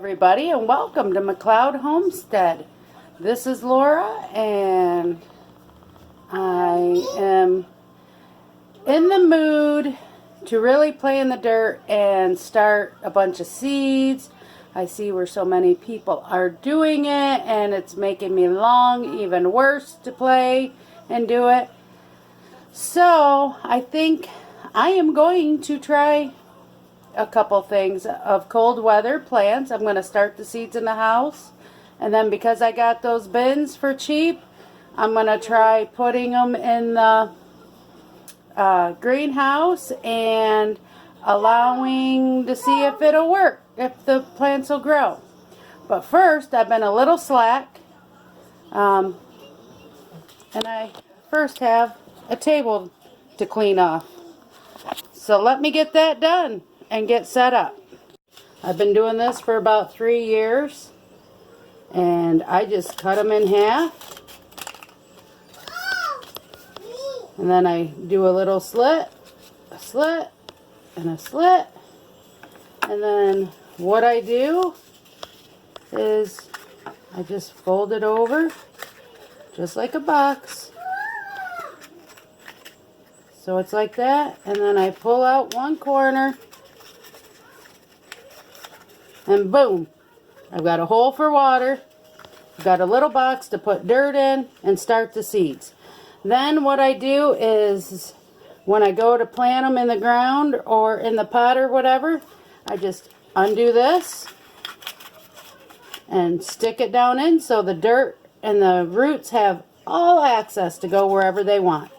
Everybody, and welcome to McLeod Homestead. This is Laura, and I am in the mood to really play in the dirt and start a bunch of seeds. I see where so many people are doing it, and it's making me long even worse to play and do it. So I think I am going to try a couple things of cold weather plants. I'm going to start the seeds in the house, and then because I got those bins for cheap, I'm going to try putting them in the greenhouse and allowing to see if it'll work, if the plants will grow. But first, I've been a little slack, and I first have a table to clean off. So let me get that done and get set up. I've been doing this for about 3 years, and I just cut them in half, and then I do a little slit, a slit, and a slit, and then what I do is I just fold it over just like a box. So it's like that, and then I pull out one corner, and boom, I've got a hole for water. I've got a little box to put dirt in and start the seeds. Then what I do is when I go to plant them in the ground or in the pot or whatever, I just undo this and stick it down in so the dirt and the roots have all access to go wherever they want.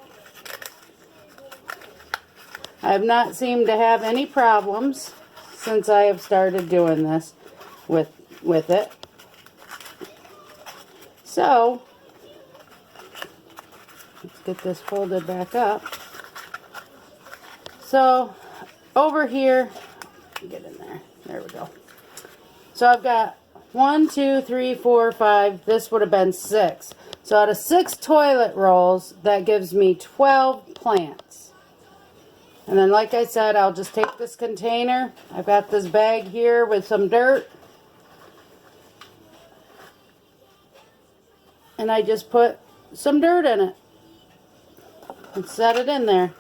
I have not seemed to have any problems since I have started doing this with it. So, let's get this folded back up. So, over here, get in there. There we go. So I've got 1, 2, 3, 4, 5. This would have been 6. So out of 6 toilet rolls, that gives me 12 plants. And then, like I said, I'll just take this container. I've got this bag here with some dirt. And I just put some dirt in it and set it in there.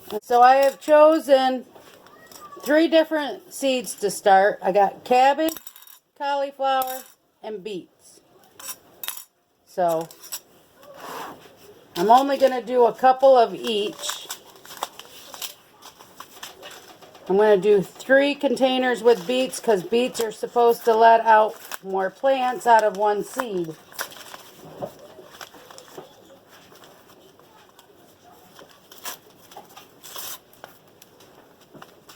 And so I have chosen 3 different seeds to start. I got cabbage, cauliflower, and beets. So I'm only going to do a couple of each. I'm going to do 3 containers with beets because beets are supposed to let out more plants out of one seed.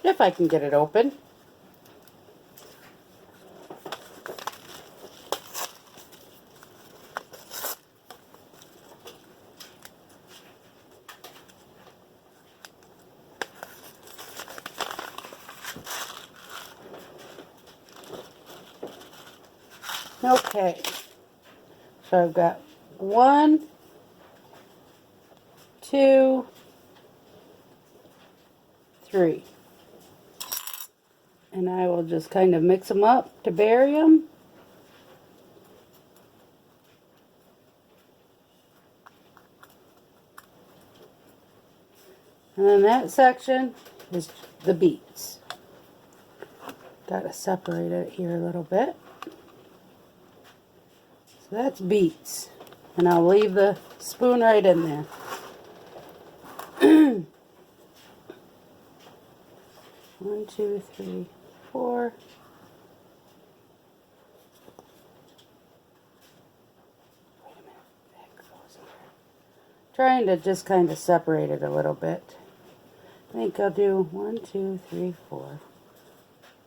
If I can get it open. Okay, so I've got 1, 2, 3. And I will just kind of mix them up to bury them. And then that section is the beets. Got to separate it here a little bit. So that's beets. And I'll leave the spoon right in there. 1, 2, 3, 4. Wait a minute. That goes here. Trying to just kind of separate it a little bit. I think I'll do 1, 2, 3, 4.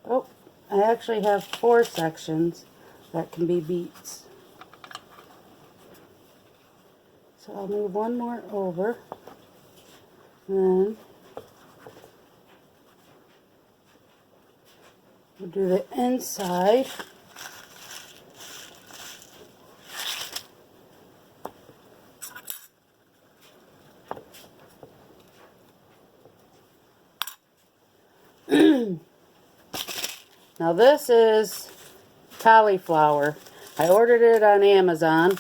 Oh, I actually have 4 sections that can be beets. So I'll move one more over. And then we'll do the inside. Now this is cauliflower. I ordered it on Amazon.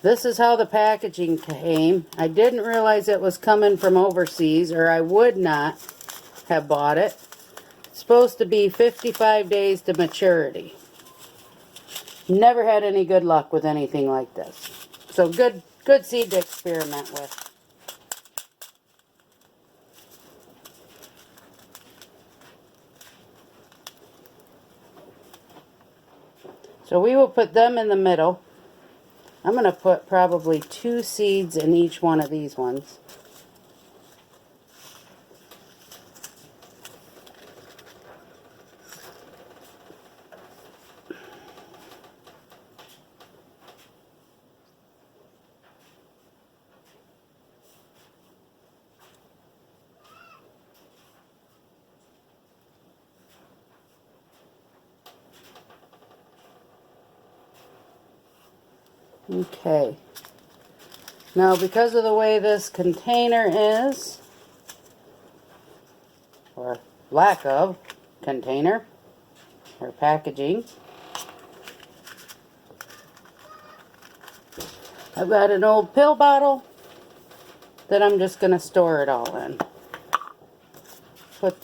This is how the packaging came. I didn't realize it was coming from overseas, or I would not have bought it. It's supposed to be 55 days to maturity. Never had any good luck with anything like this. So good seed to experiment with. So we will put them in the middle. I'm going to put probably 2 seeds in each one of these ones. Okay. Now, because of the way this container is, or lack of container, or packaging, I've got an old pill bottle that I'm just going to store it all in. Put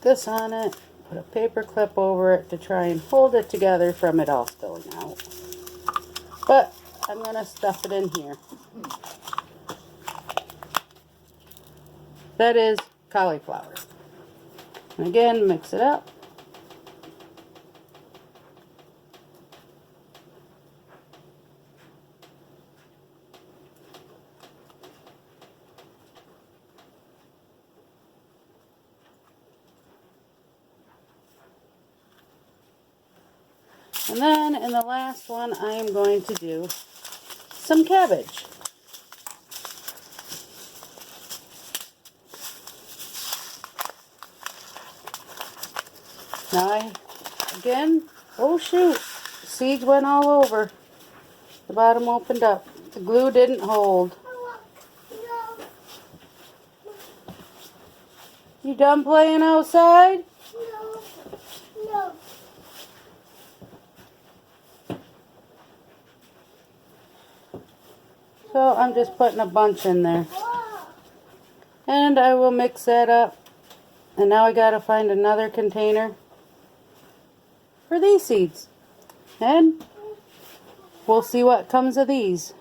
this on it. Put a paper clip over it to try and hold it together from it all spilling out. But I'm going to stuff it in here. That is cauliflower. And again, mix it up. And then in the last one, I am going to do some cabbage. Now oh shoot, seeds went all over. The bottom opened up. The glue didn't hold. You done playing outside? No. So I'm just putting a bunch in there. And I will mix that up. And now I gotta find another container for these seeds. And we'll see what comes of these.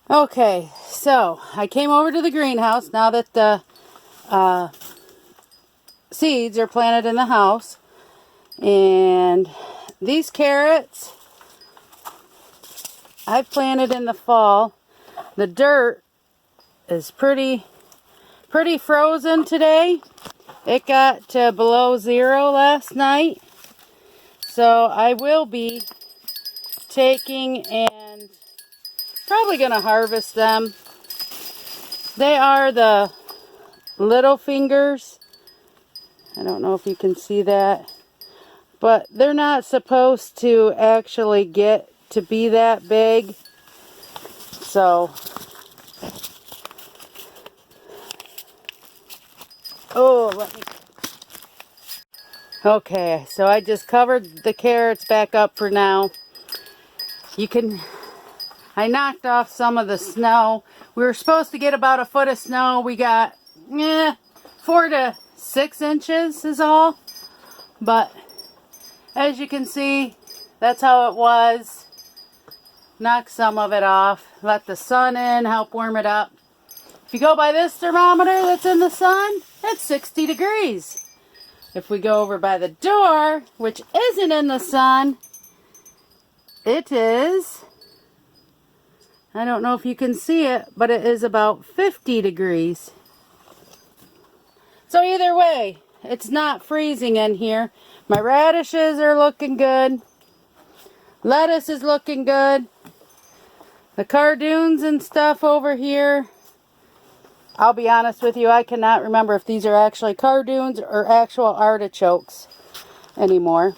Okay, so I came over to the greenhouse now that the seeds are planted in the house. And these carrots I planted in the fall. The dirt is pretty frozen today. It got to below 0 last night. So I will be taking and probably going to harvest them. They are the little fingers. I don't know if you can see that. But they're not supposed to actually get to be that big. So, okay, so I just covered the carrots back up for now. I knocked off some of the snow. We were supposed to get about a foot of snow. We got 4 to 6 inches is all. But as you can see, that's how it was. Knock some of it off. Let the sun in, help warm it up. If you go by this thermometer that's in the sun, it's 60 degrees. If we go over by the door, which isn't in the sun, it is, I don't know if you can see it, but it is about 50 degrees. So either way, it's not freezing in here. My radishes are looking good. Lettuce is looking good. The cardoons and stuff over here, I'll be honest with you, I cannot remember if these are actually cardoons or actual artichokes anymore.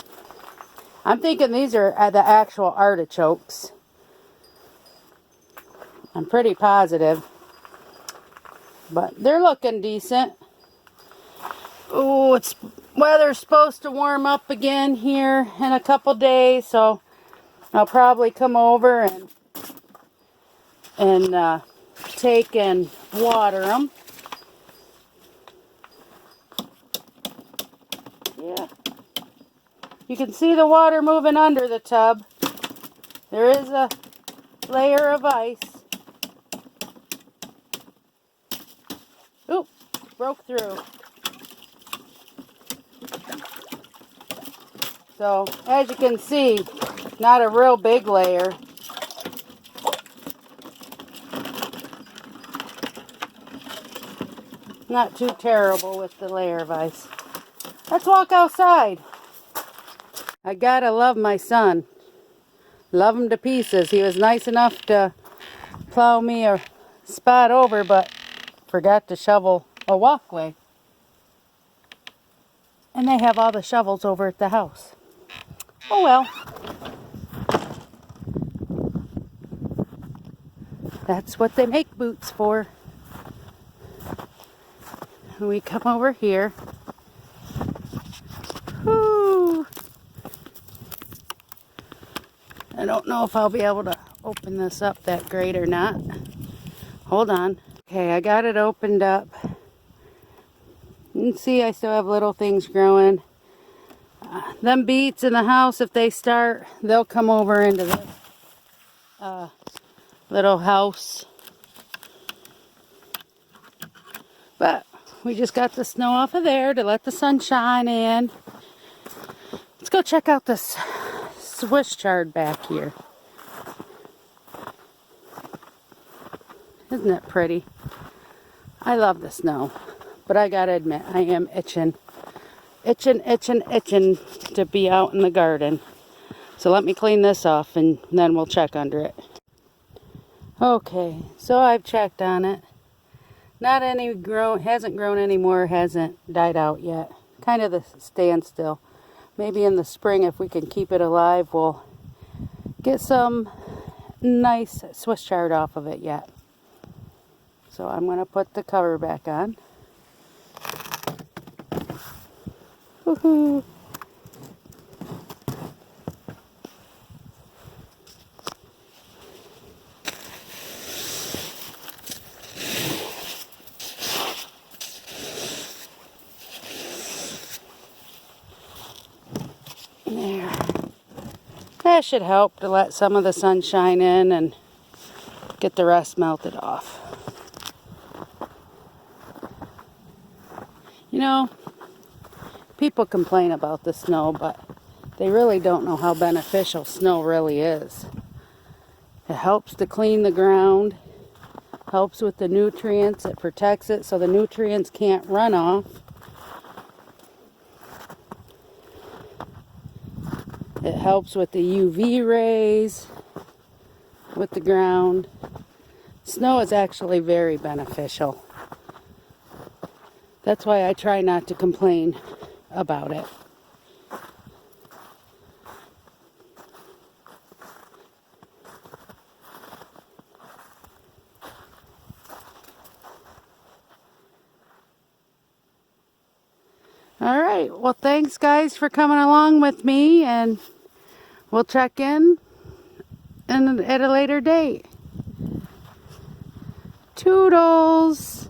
I'm thinking these are the actual artichokes. I'm pretty positive. But they're looking decent. Oh, it's weather's supposed to warm up again here in a couple days, so I'll probably come over and take and water them. Yeah. You can see the water moving under the tub. There is a layer of ice. Oop, broke through. So, as you can see, not a real big layer. Not too terrible with the layer of ice. Let's walk outside. I gotta love my son. Love him to pieces. He was nice enough to plow me a spot over, but forgot to shovel a walkway. And they have all the shovels over at the house. Oh well. That's what they make boots for. We come over here. Whoo! I don't know if I'll be able to open this up that great or not. Hold on. Okay, I got it opened up. You can see I still have little things growing. Them beets in the house, if they start, they'll come over into this little house. But we just got the snow off of there to let the sun shine in. Let's go check out this Swiss chard back here. Isn't it pretty? I love the snow, but I gotta admit, I am itching to be out in the garden. So let me clean this off and then we'll check under it. Okay, so I've checked on it. Not any hasn't grown anymore, hasn't died out yet. Kind of the standstill. Maybe in the spring, if we can keep it alive, we'll get some nice Swiss chard off of it yet. So I'm going to put the cover back on. Woohoo! There. That should help to let some of the sunshine in and get the rest melted off. You know, people complain about the snow, but they really don't know how beneficial snow really is. It helps to clean the ground, helps with the nutrients, it protects it so the nutrients can't run off. It helps with the UV rays, with the ground. Snow is actually very beneficial. That's why I try not to complain about it. All right, well, thanks guys for coming along with me, and we'll check in at a later date. Toodles!